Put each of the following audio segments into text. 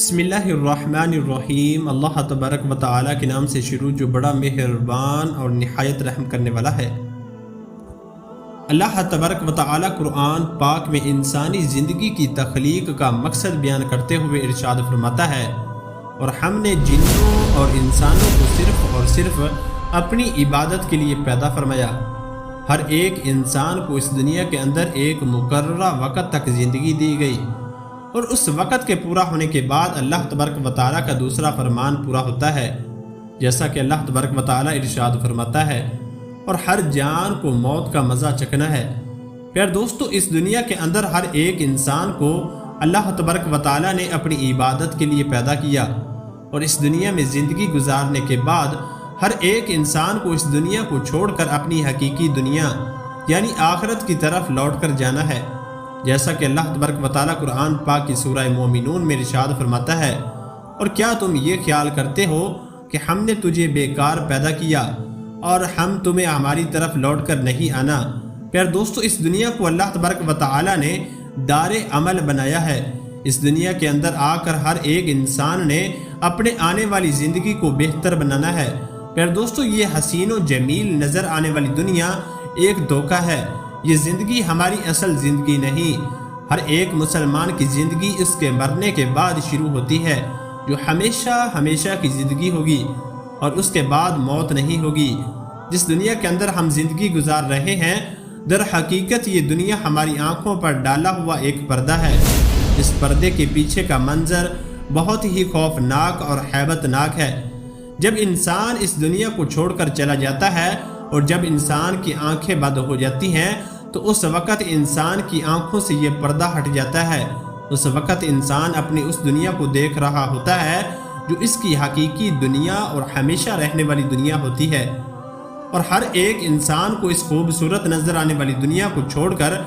بسم اللہ الرحمن الرحیم۔ اللہ تبارک و تعالیٰ کے نام سے شروع جو بڑا مہربان اور نہایت رحم کرنے والا ہے۔ اللہ تبارک و تعالیٰ قرآن پاک میں انسانی زندگی کی تخلیق کا مقصد بیان کرتے ہوئے ارشاد فرماتا ہے، اور ہم نے جنوں اور انسانوں کو صرف اور صرف اپنی عبادت کے لیے پیدا فرمایا۔ ہر ایک انسان کو اس دنیا کے اندر ایک مقررہ وقت تک زندگی دی گئی، اور اس وقت کے پورا ہونے کے بعد اللہ تبارک و تعالیٰ کا دوسرا فرمان پورا ہوتا ہے، جیسا کہ اللہ تبارک و تعالیٰ ارشاد فرماتا ہے، اور ہر جان کو موت کا مزہ چکھنا ہے۔ پھر دوستو، اس دنیا کے اندر ہر ایک انسان کو اللہ تبارک و تعالیٰ نے اپنی عبادت کے لیے پیدا کیا، اور اس دنیا میں زندگی گزارنے کے بعد ہر ایک انسان کو اس دنیا کو چھوڑ کر اپنی حقیقی دنیا یعنی آخرت کی طرف لوٹ کر جانا ہے، جیسا کہ اللہ تبارک و تعالیٰ قرآن پاک کی سورہ مومنون میں ارشاد فرماتا ہے، اور کیا تم یہ خیال کرتے ہو کہ ہم نے تجھے بیکار پیدا کیا اور ہم تمہیں ہماری طرف لوٹ کر نہیں آنا؟ پھر دوستو، اس دنیا کو اللہ تبارک و تعالیٰ نے دار عمل بنایا ہے۔ اس دنیا کے اندر آ کر ہر ایک انسان نے اپنے آنے والی زندگی کو بہتر بنانا ہے۔ پھر دوستو، یہ حسین و جمیل نظر آنے والی دنیا ایک دھوکہ ہے، یہ زندگی ہماری اصل زندگی نہیں۔ ہر ایک مسلمان کی زندگی اس کے مرنے کے بعد شروع ہوتی ہے، جو ہمیشہ ہمیشہ کی زندگی ہوگی، اور اس کے بعد موت نہیں ہوگی۔ جس دنیا کے اندر ہم زندگی گزار رہے ہیں، در حقیقت یہ دنیا ہماری آنکھوں پر ڈالا ہوا ایک پردہ ہے۔ اس پردے کے پیچھے کا منظر بہت ہی خوفناک اور ہیبت ناک ہے۔ جب انسان اس دنیا کو چھوڑ کر چلا جاتا ہے، اور جب انسان کی آنکھیں بند ہو جاتی ہیں، تو اس وقت انسان کی آنکھوں سے یہ پردہ ہٹ جاتا ہے۔ اس وقت انسان اپنی اس دنیا کو دیکھ رہا ہوتا ہے جو اس کی حقیقی دنیا اور ہمیشہ رہنے والی دنیا ہوتی ہے، اور ہر ایک انسان کو اس خوبصورت نظر آنے والی دنیا کو چھوڑ کر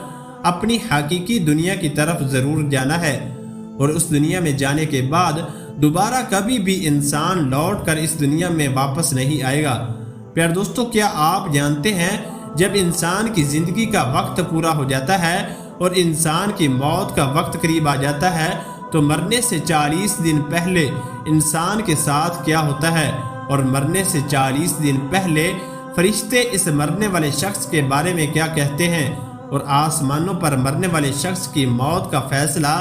اپنی حقیقی دنیا کی طرف ضرور جانا ہے، اور اس دنیا میں جانے کے بعد دوبارہ کبھی بھی انسان لوٹ کر اس دنیا میں واپس نہیں آئے گا۔ پیار دوستو، کیا آپ جانتے ہیں جب انسان کی زندگی کا وقت پورا ہو جاتا ہے اور انسان کی موت کا وقت قریب آ جاتا ہے، تو مرنے سے 40 دن پہلے انسان کے ساتھ کیا ہوتا ہے، اور مرنے سے 40 دن پہلے فرشتے اس مرنے والے شخص کے بارے میں کیا کہتے ہیں، اور آسمانوں پر مرنے والے شخص کی موت کا فیصلہ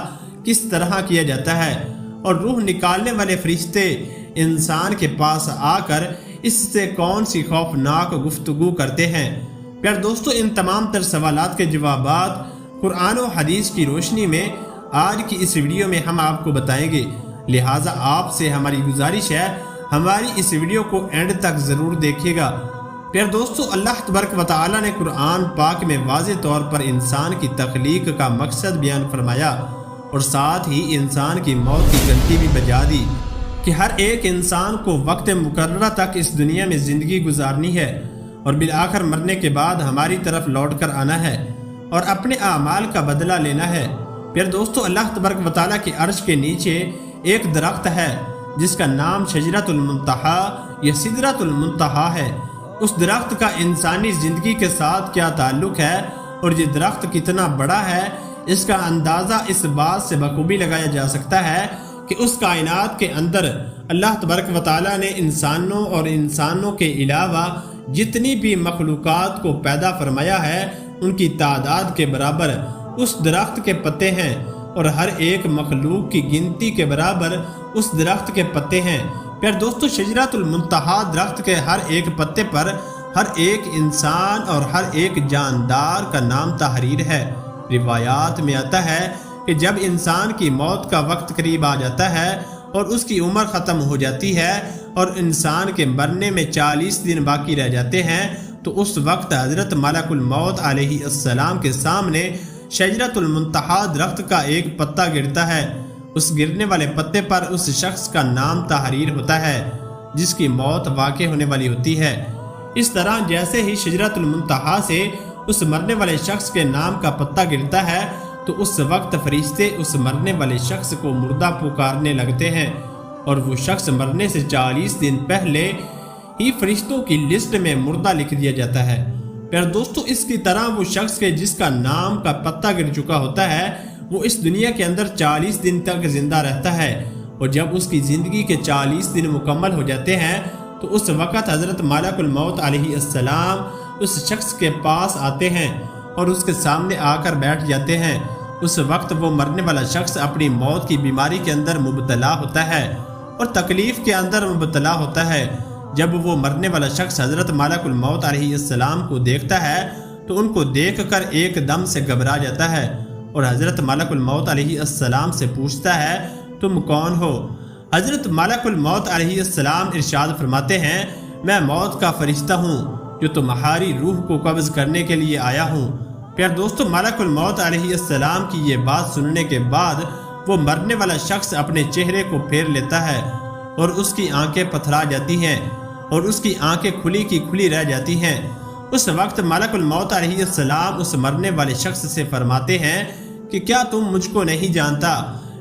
کس طرح کیا جاتا ہے، اور روح نکالنے والے فرشتے انسان کے پاس آ کر اس سے کون سی خوفناک گفتگو کرتے ہیں۔ پھر دوستو، ان تمام تر سوالات کے جوابات قرآن و حدیث کی روشنی میں آج کی اس ویڈیو میں ہم آپ کو بتائیں گے، لہٰذا آپ سے ہماری گزارش ہے ہماری اس ویڈیو کو اینڈ تک ضرور دیکھیے گا۔ پھر دوستو، اللہ تبارک و تعالیٰ نے قرآن پاک میں واضح طور پر انسان کی تخلیق کا مقصد بیان فرمایا، اور ساتھ ہی انسان کی موت کی گنتی بھی بجا دی کہ ہر ایک انسان کو وقت مقررہ تک اس دنیا میں زندگی گزارنی ہے، اور بالآخر مرنے کے بعد ہماری طرف لوٹ کر آنا ہے اور اپنے اعمال کا بدلہ لینا ہے۔ پھر دوستو، اللہ تبارک و تعالیٰ کے عرش کے نیچے ایک درخت ہے جس کا نام شجرۃ المنتہا یا سدرۃ المنتہا ہے۔ اس درخت کا انسانی زندگی کے ساتھ کیا تعلق ہے، اور یہ درخت کتنا بڑا ہے، اس کا اندازہ اس بات سے بخوبی لگایا جا سکتا ہے کہ اس کائنات کے اندر اللہ تبارک و تعالیٰ نے انسانوں اور انسانوں کے علاوہ جتنی بھی مخلوقات کو پیدا فرمایا ہے، ان کی تعداد کے برابر اس درخت کے پتے ہیں، اور ہر ایک مخلوق کی گنتی کے برابر اس درخت کے پتے ہیں۔ پھر دوستو، شجرۃ المنتہا درخت کے ہر ایک پتے پر ہر ایک انسان اور ہر ایک جاندار کا نام تحریر ہے۔ روایات میں آتا ہے کہ جب انسان کی موت کا وقت قریب آ جاتا ہے اور اس کی عمر ختم ہو جاتی ہے اور انسان کے مرنے میں 40 دن باقی رہ جاتے ہیں، تو اس وقت حضرت ملک الموت علیہ السلام کے سامنے شجرۃ المنتہا درخت کا ایک پتا گرتا ہے۔ اس گرنے والے پتے پر اس شخص کا نام تحریر ہوتا ہے جس کی موت واقع ہونے والی ہوتی ہے۔ اس طرح جیسے ہی شجرۃ المنتہا سے اس مرنے والے شخص کے نام کا پتا گرتا ہے، تو اس وقت فرشتے اس مرنے والے شخص کو مردہ پکارنے لگتے ہیں، اور وہ شخص مرنے سے 40 دن پہلے ہی فرشتوں کی لسٹ میں مردہ لکھ دیا جاتا ہے۔ پھر دوستو، اس کی طرح وہ شخص کے جس کا نام کا پتا گر چکا ہوتا ہے، وہ اس دنیا کے اندر 40 دن تک زندہ رہتا ہے، اور جب اس کی زندگی کے 40 دن مکمل ہو جاتے ہیں تو اس وقت حضرت ملک الموت علیہ السلام اس شخص کے پاس آتے ہیں اور اس کے سامنے آ کر بیٹھ جاتے ہیں۔ اس وقت وہ مرنے والا شخص اپنی موت کی بیماری کے اندر مبتلا ہوتا ہے اور تکلیف کے اندر مبتلا ہوتا ہے۔ جب وہ مرنے والا شخص حضرت ملک الموت علیہ السلام کو دیکھتا ہے تو ان کو دیکھ کر ایک دم سے گھبرا جاتا ہے اور حضرت ملک الموت علیہ السلام سے پوچھتا ہے تم کون ہو؟ حضرت ملک الموت علیہ السلام ارشاد فرماتے ہیں میں موت کا فرشتہ ہوں جو تمہاری روح کو قبض کرنے کے لیے آیا ہوں۔ پھر دوستو ملک الموت علیہ السلام کی یہ بات سننے کے بعد وہ مرنے والا شخص اپنے چہرے کو پھیر لیتا ہے اور اس کی آنکھیں پتھرا جاتی ہیں اور اس کی آنکھیں کھلی کی کھلی رہ جاتی ہیں۔ اس وقت ملک الموت علیہ السلام اس مرنے والے شخص سے فرماتے ہیں کہ کیا تم مجھ کو نہیں جانتا؟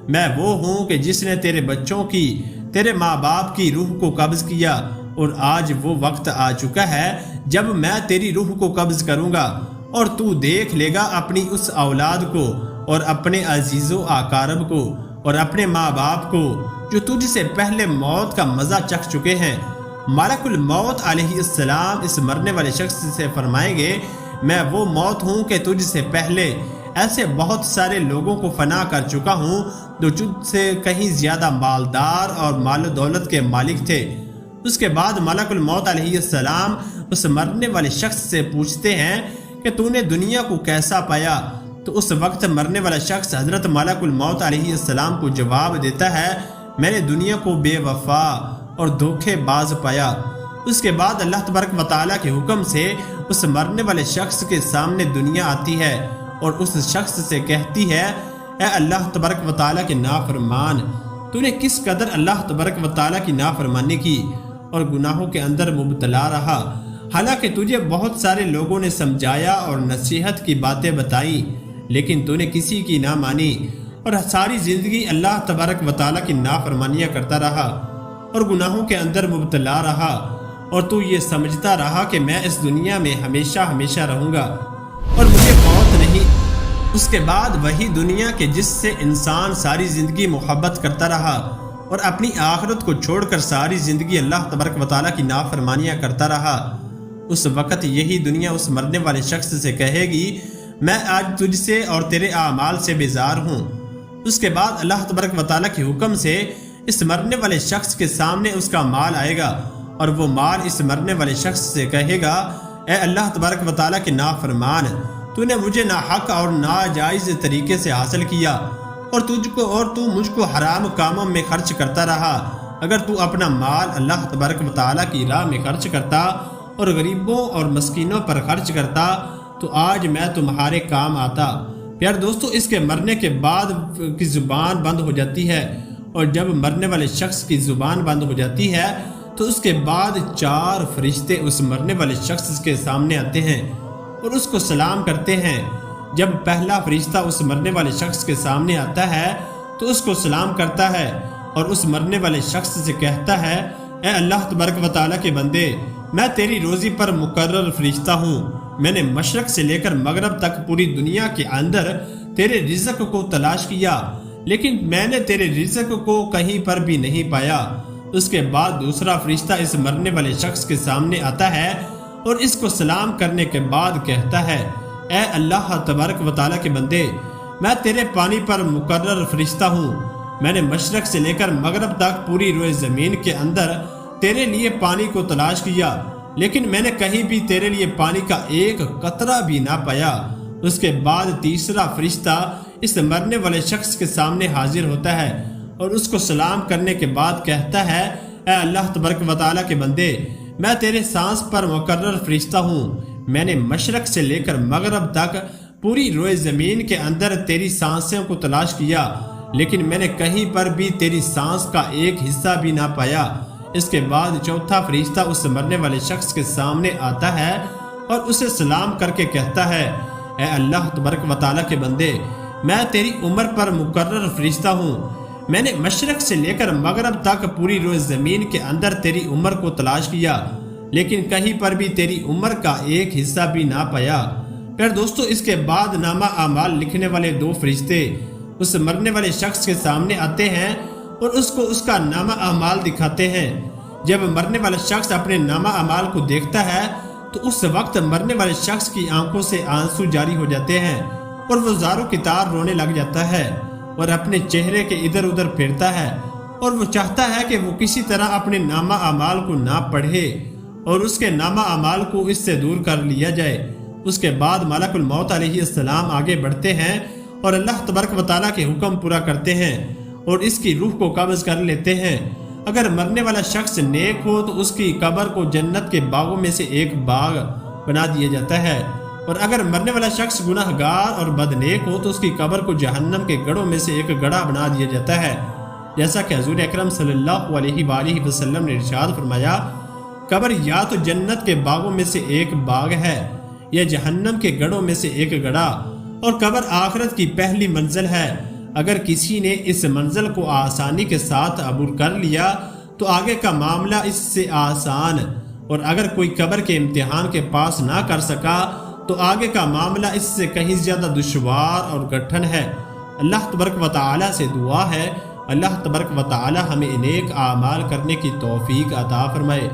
میں وہ ہوں کہ جس نے تیرے بچوں کی، تیرے ماں باپ کی روح کو قبض کیا، اور آج وہ وقت آ چکا ہے جب میں تیری روح کو قبض کروں گا اور تو دیکھ لے گا اپنی اس اولاد کو اور اپنے عزیز و اقارب کو اور اپنے ماں باپ کو جو تجھ سے پہلے موت کا مزہ چکھ چکے ہیں۔ ملک الموت علیہ السلام اس مرنے والے شخص سے فرمائیں گے میں وہ موت ہوں کہ تجھ سے پہلے ایسے بہت سارے لوگوں کو فنا کر چکا ہوں جو تجھ سے کہیں زیادہ مالدار اور مال و دولت کے مالک تھے۔ اس کے بعد ملک الموت علیہ السلام اس مرنے والے شخص سے پوچھتے ہیں کہ تو نے دنیا کو کیسا پایا؟ تو اس وقت مرنے والا شخص حضرت ملک الموت علیہ السلام کو جواب دیتا ہے میں نے دنیا کو بے وفا اور دھوکے باز پایا۔ اس کے بعد اللہ تبارک و تعالیٰ کے حکم سے اس مرنے والے شخص کے سامنے دنیا آتی ہے اور اس شخص سے کہتی ہے اے اللہ تبارک و تعالیٰ کے نافرمان، تو نے کس قدر اللہ تبارک و تعالیٰ کی نافرمانی کی اور گناہوں کے اندر مبتلا رہا، حالانکہ تجھے بہت سارے لوگوں نے سمجھایا اور نصیحت کی باتیں بتائیں لیکن تو نے کسی کی نہ مانی اور ساری زندگی اللہ تبارک و تعالیٰ کی نافرمانیاں کرتا رہا اور گناہوں کے اندر مبتلا رہا اور تو یہ سمجھتا رہا کہ میں اس دنیا میں ہمیشہ ہمیشہ رہوں گا اور مجھے موت نہیں۔ اس کے بعد وہی دنیا کے جس سے انسان ساری زندگی محبت کرتا رہا اور اپنی آخرت کو چھوڑ کر ساری زندگی اللہ تبارک و تعالیٰ کی نافرمانیاں کرتا رہا، اس وقت یہی دنیا اس مرنے والے شخص سے کہے گی میں آج تجھ سے اور تیرے اعمال سے بیزار ہوں۔ اس کے بعد اللہ تبارک و تعالیٰ کے حکم سے اس مرنے والے شخص کے سامنے اس کا مال آئے گا اور وہ مال اس مرنے والے شخص سے کہے گا اے اللہ تبارک و تعالیٰ کے نافرمان، تو نے مجھے ناحق اور ناجائز طریقے سے حاصل کیا اور تو مجھ کو حرام کاموں میں خرچ کرتا رہا۔ اگر تو اپنا مال اللہ تبارک و تعالیٰ کی راہ میں خرچ کرتا اور غریبوں اور مسکینوں پر خرچ کرتا تو آج میں تمہارے کام آتا۔ پیار دوستو اس کے مرنے کے بعد کی زبان بند ہو جاتی ہے اور جب مرنے والے شخص کی زبان بند ہو جاتی ہے تو اس کے بعد 4 فرشتے اس مرنے والے شخص کے سامنے آتے ہیں اور اس کو سلام کرتے ہیں۔ جب پہلا فرشتہ اس مرنے والے شخص کے سامنے آتا ہے تو اس کو سلام کرتا ہے اور اس مرنے والے شخص سے کہتا ہے اے اللہ تبارک و تعالیٰ کے بندے، میں تیری روزی پر مقرر فرشتہ ہوں۔ میں نے مشرق سے لے کر مغرب تک پوری دنیا کے اندر تیرے رزق کو تلاش کیا لیکن میں نے تیرے رزق کو کہیں پر بھی نہیں پایا۔ اس کے بعد دوسرا فرشتہ اس مرنے والے شخص کے سامنے آتا ہے اور اس کو سلام کرنے کے بعد کہتا ہے اے اللہ تبارک و تعالیٰ کے بندے، میں تیرے پانی پر مقرر فرشتہ ہوں۔ میں نے مشرق سے لے کر مغرب تک پوری روئے زمین کے اندر تیرے لیے پانی کو تلاش کیا لیکن میں نے کہیں بھی تیرے لیے پانی کا ایک قطرہ بھی نہ پایا۔ اس کے بعد تیسرا فرشتہ اس مرنے والے شخص کے سامنے حاضر ہوتا ہے اور اس کو سلام کرنے کے بعد کہتا ہے اے اللہ تبارک و تعالیٰ کے بندے، میں تیرے سانس پر مقرر فرشتہ ہوں۔ میں نے مشرق سے لے کر مغرب تک پوری روئے زمین کے اندر تیری سانسوں کو تلاش کیا لیکن میں نے کہیں پر بھی تیری سانس کا ایک حصہ بھی نہ پایا۔ اس کے بعد چوتھا فرشتہ اس مرنے والے شخص کے سامنے آتا ہے اور اسے سلام کر کے کہتا ہے اے اللہ تبارک و تعالیٰ کے بندے، میں تیری عمر پر مقرر فرشتہ ہوں۔ میں نے مشرق سے لے کر مغرب تک پوری روئے زمین کے اندر تیری عمر کو تلاش کیا لیکن کہیں پر بھی تیری عمر کا ایک حصہ بھی نہ پایا۔ پھر دوستو اس کے بعد نامہ اعمال لکھنے والے 2 فرشتے اس مرنے والے شخص کے سامنے آتے ہیں اور اس کو اس کا نامہ اعمال دکھاتے ہیں۔ جب مرنے والا شخص اپنے نامہ اعمال کو دیکھتا ہے تو اس وقت مرنے والے شخص کی آنکھوں سے آنسو جاری ہو جاتے ہیں اور وہ زاروں کی طرح رونے لگ جاتا ہے اور اپنے چہرے کے ادھر ادھر پھرتا ہے، اور وہ چاہتا ہے کہ وہ کسی طرح اپنے نامہ اعمال کو نہ پڑھے اور اس کے نامہ اعمال کو اس سے دور کر لیا جائے۔ اس کے بعد ملک الموت علیہ السلام آگے بڑھتے ہیں اور اللہ تبارک و تعالیٰ کے حکم پورا کرتے ہیں اور اس کی روح کو قبض کر لیتے ہیں۔ اگر مرنے والا شخص نیک ہو تو اس کی قبر کو جنت کے باغوں میں سے ایک باغ بنا دیا جاتا ہے، اور اگر مرنے والا شخص گناہ گار اور بدنیک ہو تو اس کی قبر کو جہنم کے گڑھوں میں سے ایک گڑھا بنا دیا جاتا ہے۔ جیسا کہ حضور اکرم صلی اللہ علیہ وآلہ وسلم نے ارشاد فرمایا، قبر یا تو جنت کے باغوں میں سے ایک باغ ہے یا جہنم کے گڑھوں میں سے ایک گڑھا، اور قبر آخرت کی پہلی منزل ہے۔ اگر کسی نے اس منزل کو آسانی کے ساتھ عبور کر لیا تو آگے کا معاملہ اس سے آسان، اور اگر کوئی قبر کے امتحان کے پاس نہ کر سکا تو آگے کا معاملہ اس سے کہیں زیادہ دشوار اور کٹھن ہے۔ اللہ تبارک و تعالی سے دعا ہے اللہ تبارک و تعالی ہمیں نیک اعمال کرنے کی توفیق عطا فرمائے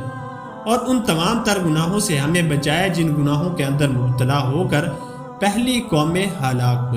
اور ان تمام تر گناہوں سے ہمیں بچائے جن گناہوں کے اندر مبتلا ہو کر پہلی قومیں ہلاک ہوئیں۔